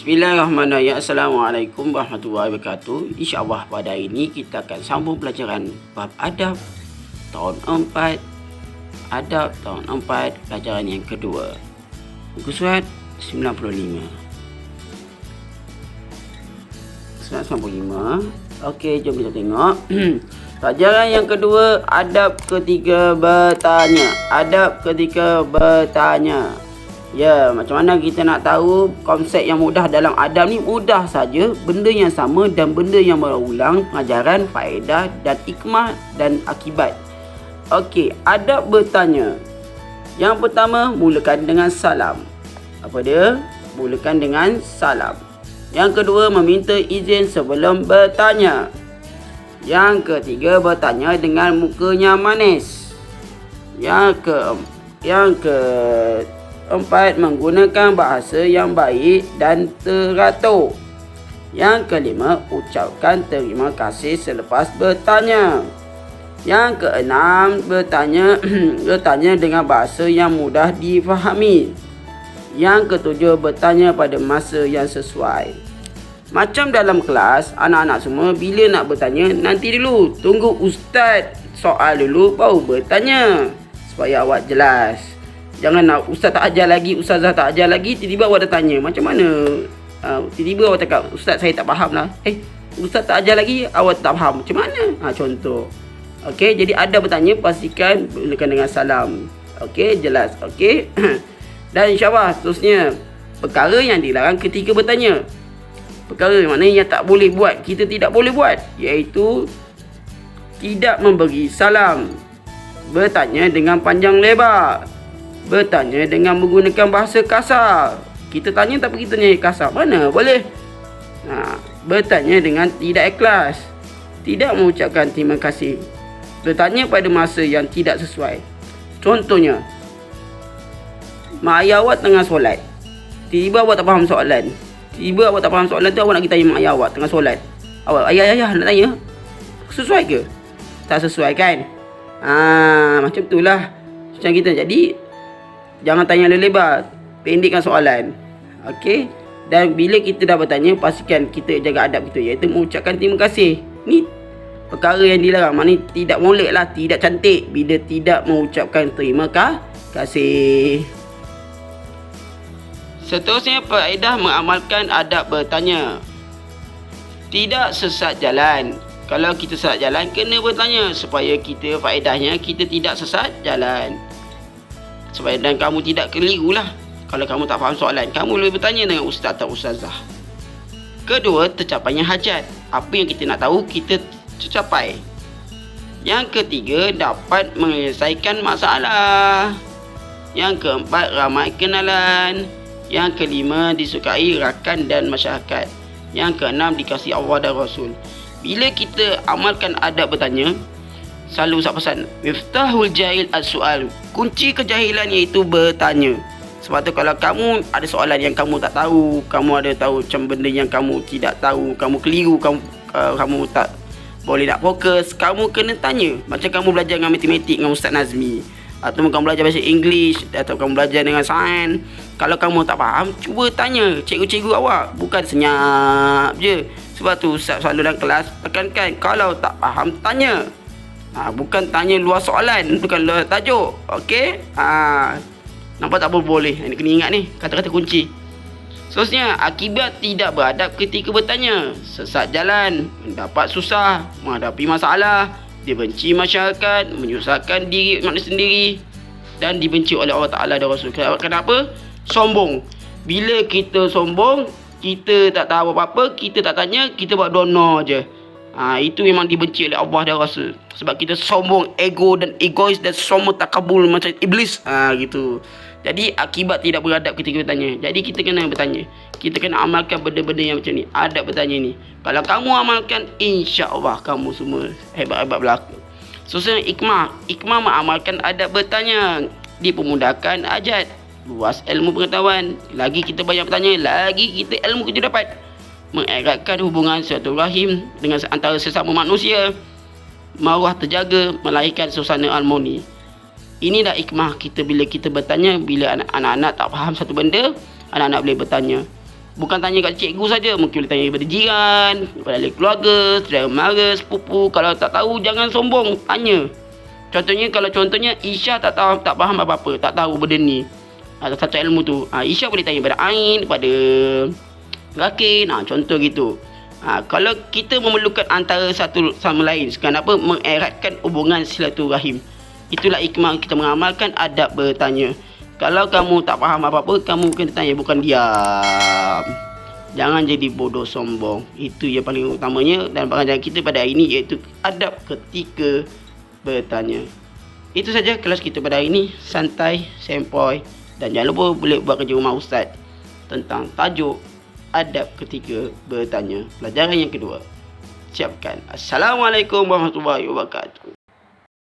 Bismillahirrahmanirrahim. Assalamualaikum warahmatullahi wabarakatuh. InsyaAllah pada hari ini kita akan sambung pelajaran bab adab tahun 4. Adab tahun 4, pelajaran yang kedua. Muka surat 95. 95. Okey, jom kita tengok. Pelajaran yang kedua, adab ketika bertanya. Adab ketika bertanya. Ya, macam mana kita nak tahu konsep yang mudah dalam adab ni? Mudah saja, benda yang sama dan benda yang berulang, pengajaran, faedah dan hikmah dan akibat. Okey, adab bertanya. Yang pertama, mulakan dengan salam. Apa dia? Mulakan dengan salam. Yang kedua, meminta izin sebelum bertanya. Yang ketiga, bertanya dengan mukanya manis. Yang keempat, menggunakan bahasa yang baik dan teratur. Yang kelima, ucapkan terima kasih selepas bertanya. Yang keenam, bertanya dengan bahasa yang mudah difahami. Yang ketujuh, bertanya pada masa yang sesuai. Macam dalam kelas, anak-anak semua bila nak bertanya, nanti dulu tunggu ustaz soal dulu baru bertanya, supaya awak jelas. Jangan nak ustaz tak ajar lagi, ustazah tak ajar lagi, tiba-tiba awak dah tanya. Macam mana? Tiba-tiba awak cakap, ustaz saya tak faham lah. Ustaz tak ajar lagi, awak tak faham. Macam mana? Contoh. Okey, jadi ada bertanya, pastikan mulakan dengan salam. Okey, jelas. Okey. Dan insyaAllah seterusnya, perkara yang dilarang ketika bertanya. Perkara mana yang tak boleh buat, kita tidak boleh buat, iaitu tidak memberi salam, bertanya dengan panjang lebar, bertanya dengan menggunakan bahasa kasar. Kita tanya tapi kita tanya kasar, mana boleh? Bertanya dengan tidak ikhlas, tidak mengucapkan terima kasih, bertanya pada masa yang tidak sesuai. Contohnya, mak ayah awak tengah solat, tiba-tiba awak tak faham soalan. Tiba awak tak faham soalan tu, awak nak kita tanya mak ayah awak tengah solat. Awak, ayah nak tanya, sesuai ke? Tak sesuai kan? Macam tu lah macam kita. Jadi jangan tanya lebar, pendekkan soalan. Okey. Dan bila kita dah bertanya, pastikan kita jaga adab kita, iaitu mengucapkan terima kasih. Ni perkara yang dilarang. Maknanya tidak molek lah, tidak cantik bila tidak mengucapkan terima kasih. Seterusnya, faedah mengamalkan adab bertanya. Tidak sesat jalan. Kalau kita sesat jalan, kena bertanya supaya kita, faedahnya kita tidak sesat jalan. Dan kamu tidak keliru lah. Kalau kamu tak faham soalan, kamu boleh bertanya dengan ustaz atau ustazah. Kedua, tercapainya hajat. Apa yang kita nak tahu, kita tercapai. Yang ketiga, dapat menyelesaikan masalah. Yang keempat, ramai kenalan. Yang kelima, disukai rakan dan masyarakat. Yang keenam, dikasihi Allah dan Rasul. Bila kita amalkan adab bertanya, selalu Ustaz pesan, miftahul jahil as-su'al. Kunci kejahilan iaitu bertanya. Sebab tu kalau kamu ada soalan yang kamu tak tahu, kamu ada tahu macam benda yang kamu tidak tahu, kamu keliru, kamu tak boleh nak fokus, kamu kena tanya. Macam kamu belajar dengan matematik dengan Ustaz Nazmi, atau kamu belajar bahasa English, atau kamu belajar dengan sains. Kalau kamu tak faham, cuba tanya cikgu-cikgu awak. Bukan senyap je. Sebab tu Ustaz selalu dalam kelas tekankan, kalau tak faham, tanya. Bukan tanya luar soalan, bukan luar tajuk. Okey? Nampak tak boleh. Ini kena ingat ni, kata-kata kunci. Seterusnya, akibat tidak beradab ketika bertanya. Sesat jalan, mendapat susah, menghadapi masalah, dibenci masyarakat, menyusahkan diri manusia sendiri, dan dibenci oleh Allah Ta'ala dan Rasul. Kenapa? Sombong. Bila kita sombong, kita tak tahu apa-apa, kita tak tanya, kita buat dono je. Itu memang dibenci oleh Allah dan Rasul. Sebab kita sombong, ego dan egois dan sombong takabur macam iblis. Gitu. Jadi akibat tidak beradab ketika bertanya. Jadi kita kena bertanya. Kita kena amalkan benda-benda yang macam ni, adab bertanya ni. Kalau kamu amalkan, insya-Allah kamu semua hebat-hebat belaka. Seterusnya, hikmah mengamalkan adab bertanya. Dipermudahkan hajat, luas ilmu pengetahuan. Lagi kita banyak bertanya, lagi kita ilmu kita dapat. Mengeratkan hubungan silaturahim dengan antara sesama manusia. Maruah terjaga, melahirkan suasana harmoni. Inilah hikmah kita bila kita bertanya. Bila anak-anak tak faham satu benda, anak-anak boleh bertanya. Bukan tanya kat cikgu saja, mungkin boleh tanya kepada jiran, kepada ahli keluarga, saudara mara, sepupu. Kalau tak tahu jangan sombong, tanya. Contohnya Isya tak faham apa-apa, tak tahu benda ni. Satu ilmu tu. Isya boleh tanya pada Ain, pada Rakin, contoh gitu. Kalau kita memerlukan antara satu sama lain, kenapa mengeratkan hubungan silaturahim. Itulah hikmah kita mengamalkan adab bertanya. Kalau kamu tak faham apa-apa, kamu kena tanya, bukan diam. Jangan jadi bodoh sombong. Itu yang paling utamanya dan pengajaran kita pada hari ini, iaitu adab ketika bertanya. Itu saja kelas kita pada hari ini. Santai, sempoi. Dan jangan lupa boleh buat kerja rumah Ustaz tentang tajuk adab ketika bertanya. Pelajaran yang kedua. Siapkan. Assalamualaikum warahmatullahi wabarakatuh.